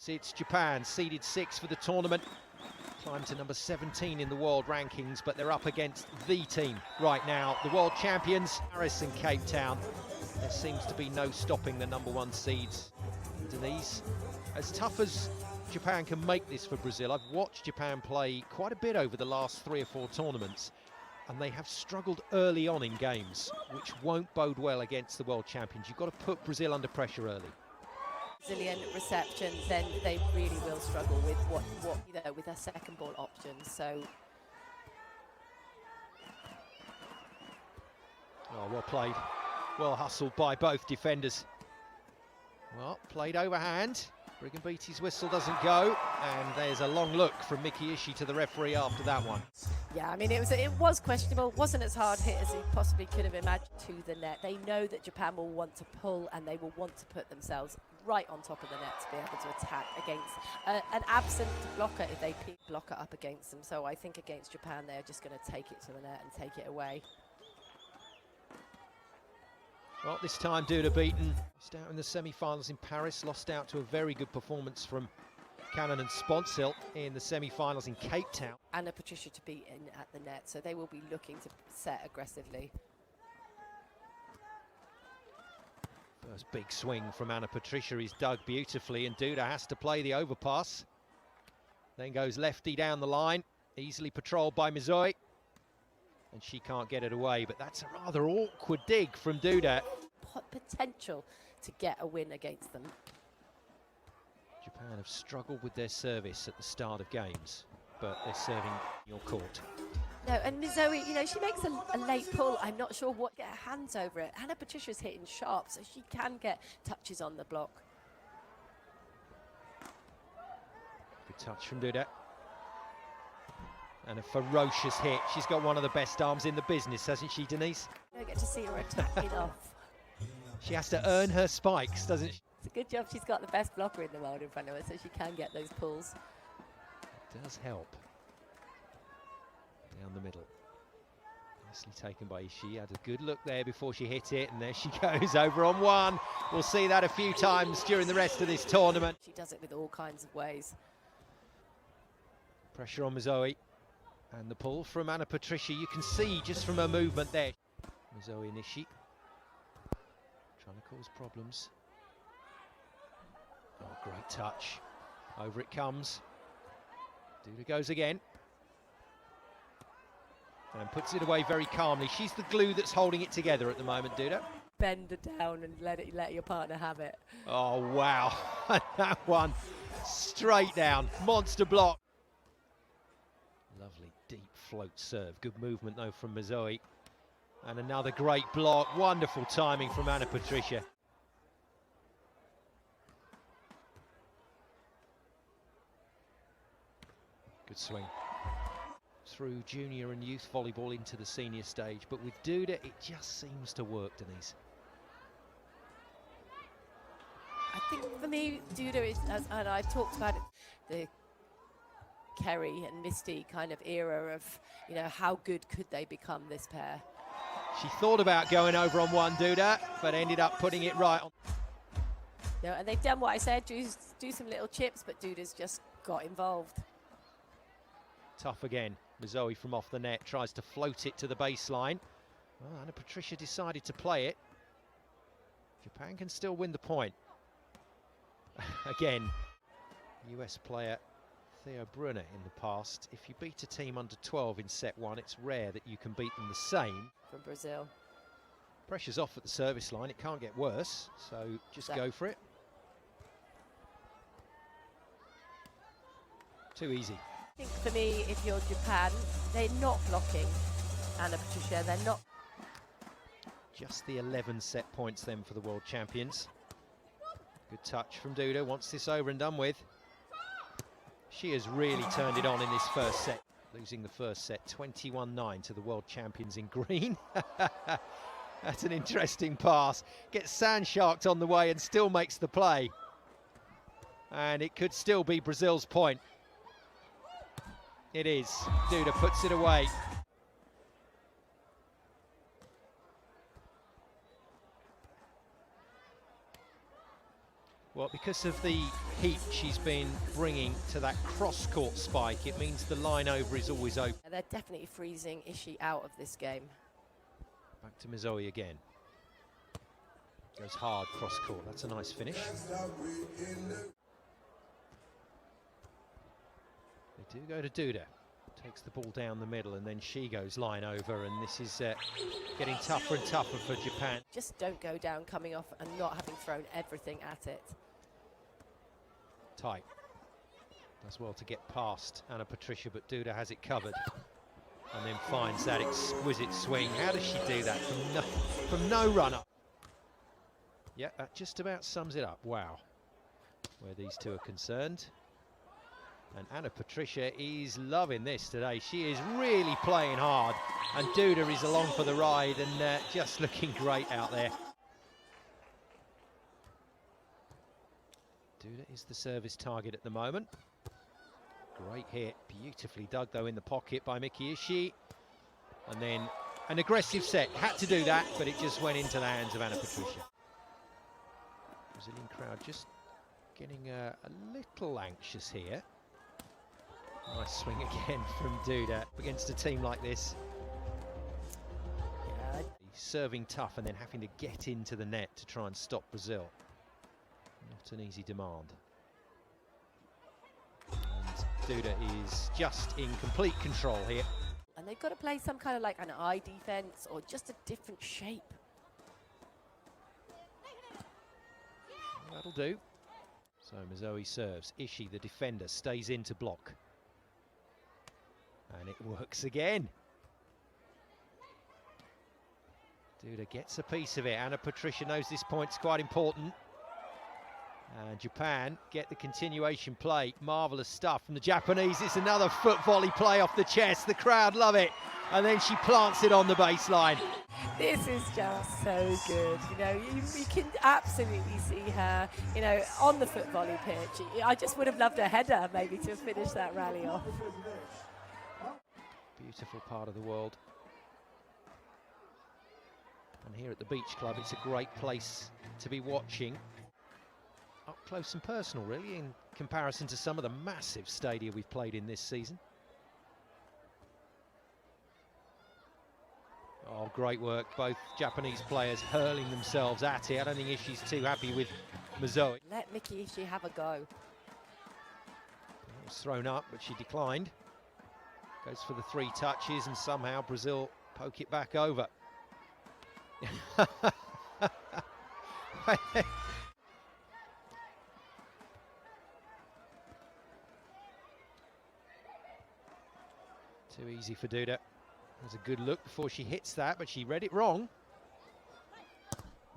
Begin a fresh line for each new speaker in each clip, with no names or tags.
It's Japan, seeded 6th for the tournament. Climbed to number 17 in the world rankings, but they're up against the team right now, the world champions, Paris and Cape Town. There seems to be no stopping the number 1 seeds. Denise, as tough as Japan can make this for Brazil, I've watched Japan play quite a bit over the last 3 or 4 tournaments, and they have struggled early on in games, which won't bode well against the world champions. You've got to put Brazil under pressure early.
Brazilian reception, then they really will struggle with with their second ball options. So,
oh, well played, well hustled by both defenders. Well, played overhand. Brigambiti's whistle doesn't go, and there's a long look from Miki Ishii to the referee after that one.
yeah, I mean, it was questionable. Wasn't as hard hit as he possibly could have imagined to the net. They know that Japan will want to pull, and they will want to put themselves right on top of the net to be able to attack against an absent blocker if they pick blocker up against them. So I think against Japan, they're just going to take it to the net and take it away.
Well, this time Duda beaten. Lost out in the semi-finals in Paris, lost out to a very good performance from Cannon and Sponsil in the semi-finals in Cape Town.
And Patrícia to be in at the net, so they will be looking to set aggressively.
First big swing from Patrícia is dug beautifully, and Duda has to play the overpass. Then goes lefty down the line, easily patrolled by Mizoe. And she can't get it away, but that's a rather awkward dig from Duda.
Potential to get a win against them.
Japan have struggled with their service at the start of games, but they're serving your court.
No, and Mizoe, you know, she makes a late pull. I'm not sure what get her hands over it. Patrícia's hitting sharp, so she can get touches on the block.
Good touch from Duda. And a ferocious hit. She's got one of the best arms in the business, hasn't she, Denise?
You don't get to see her attacking off.
She has to earn her spikes, doesn't she?
It's a good job she's got the best blocker in the world in front of her, so she can get those pulls.
It does help. Down the middle. Nicely taken by Ishii. Had a good look there before she hit it, and there she goes over on one. We'll see that a few times during the rest of this tournament.
She does it with all kinds of ways.
Pressure on Mizoe. And the pull from Patrícia, you can see just from her movement there. Mizoe and Ishii trying to cause problems. Oh, great touch. Over it comes. Duda goes again. And puts it away very calmly. She's the glue that's holding it together at the moment, Duda.
Bend it down and let your partner have it.
Oh, wow. That one straight down. Monster block. Lovely deep float serve. Good movement though from Mizoe. And another great block. Wonderful timing from Patrícia. Good swing. Through junior and youth volleyball into the senior stage, but with Duda it just seems to work, Denise.
I think for me, Duda is, and I've talked about it, the Kerry and Misty kind of era of, you know, how good could they become, this pair?
She thought about going over on one, Duda, but ended up putting it right on.
You know, and they've done what I said, do some little chips, but Duda's just got involved.
Tough again. Mizoe from off the net tries to float it to the baseline. Well, Patrícia decided to play it. Japan can still win the point. Again, US player Theo Brunner in the past. If you beat a team under 12 in set 1, it's rare that you can beat them the same.
From Brazil.
Pressure's off at the service line. It can't get worse, so just go for it. Too easy.
I think for me, if you're Japan, they're not blocking Patrícia. They're not.
Just the 11 set points then for the world champions. Good touch from Duda. Wants this over and done with. She has really turned it on in this first set. Losing the first set 21-9 to the world champions in green. That's an interesting pass. Gets sand sharked on the way and still makes the play. And it could still be Brazil's point. It is. Duda puts it away. Well, because of the heat she's been bringing to that cross-court spike. It means the line over is always open.
They're definitely freezing Ishii out of this game.
Back to Mizoe again. Goes hard cross-court. That's a nice finish. They do go to Duda. Takes the ball down the middle, and then she goes line over, and this is getting tougher and tougher for Japan.
Just don't go down coming off and not having thrown everything at it.
Tight. Does well to get past Anna Patrícia, but Duda has it covered. And then finds that exquisite swing. How does she do that from no run-up? Yeah, that just about sums it up. Wow. Where these two are concerned. And Anna Patrícia is loving this today. She is really playing hard. And Duda is along for the ride and just looking great out there. Duda is the service target at the moment. Great hit, beautifully dug though in the pocket by Miki Ishii. And then an aggressive set, had to do that, but it just went into the hands of Anna Patrícia. Brazilian crowd just getting a little anxious here. Nice swing again from Duda against a team like this.
Yeah.
Serving tough and then having to get into the net to try and stop Brazil. Not an easy demand. And Duda is just in complete control here.
And they've got to play some kind of like an eye defense or just a different shape.
That'll do. So Mizoe serves. Ishii, the defender, stays in to block. And it works again. Duda gets a piece of it. Anna Patrícia knows this point's quite important. And Japan get the continuation play. Marvellous stuff from the Japanese. It's another foot volley play off the chest. The crowd love it. And then she plants it on the baseline.
This is just so good. You know, you can absolutely see her, you know, on the foot volley pitch. I just would have loved a header maybe to finish that rally off.
Beautiful part of the world. And here at the Beach Club, it's a great place to be watching. Up close and personal, really, in comparison to some of the massive stadia we've played in this season. Oh, great work. Both Japanese players hurling themselves at it. I don't think Ishii's too happy with Mizoe.
Let Miki Ishii have a go.
It was thrown up, but she declined. Goes for the 3 touches, and somehow Brazil poke it back over. Too easy for Duda. There's a good look before she hits that, but she read it wrong.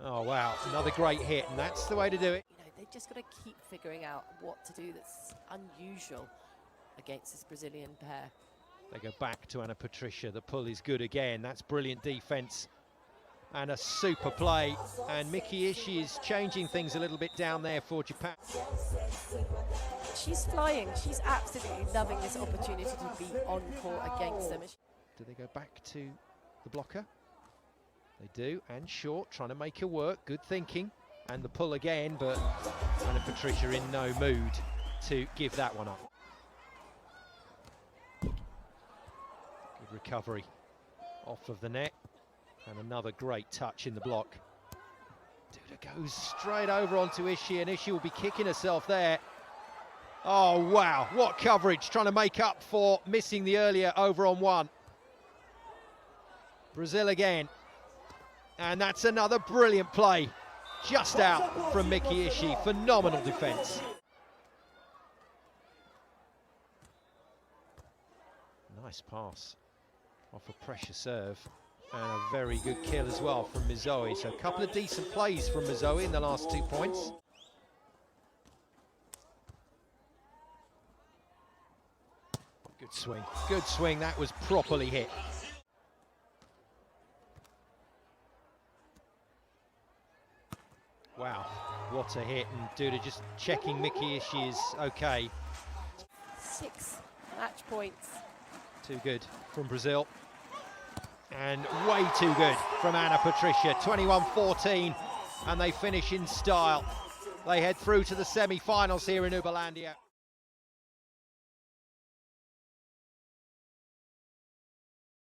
Oh, wow. Another great hit, and that's the way to do it.
You know, they've just got to keep figuring out what to do that's unusual against this Brazilian pair.
They go back to Anna Patrícia. The pull is good again. That's brilliant defense and a super play. And Miki Ishii is changing things a little bit down there for Japan.
She's flying. She's absolutely loving this opportunity to be on court against them.
Do they go back to the blocker? They do, and short, trying to make her work. Good thinking. And the pull again, but Anna Patrícia in no mood to give that one up. Good recovery off of the net. And another great touch in the block. Duda goes straight over onto Ishii, and Ishii will be kicking herself there. Oh, wow, what coverage, trying to make up for missing the earlier over on 1. Brazil again. And that's another brilliant play. Just out from Miki Ishii. Phenomenal defence. Nice pass off a pressure serve. And a very good kill as well from Mizoe. So a couple of decent plays from Mizoe in the last 2 points. Good swing. Good swing. That was properly hit. Wow, what a hit. And Duda just checking Miki Ishii is okay.
6 match points.
Too good from Brazil. And way too good from Anna Patrícia. 21-14, and they finish in style. They head through to the semi-finals here in Uberlândia.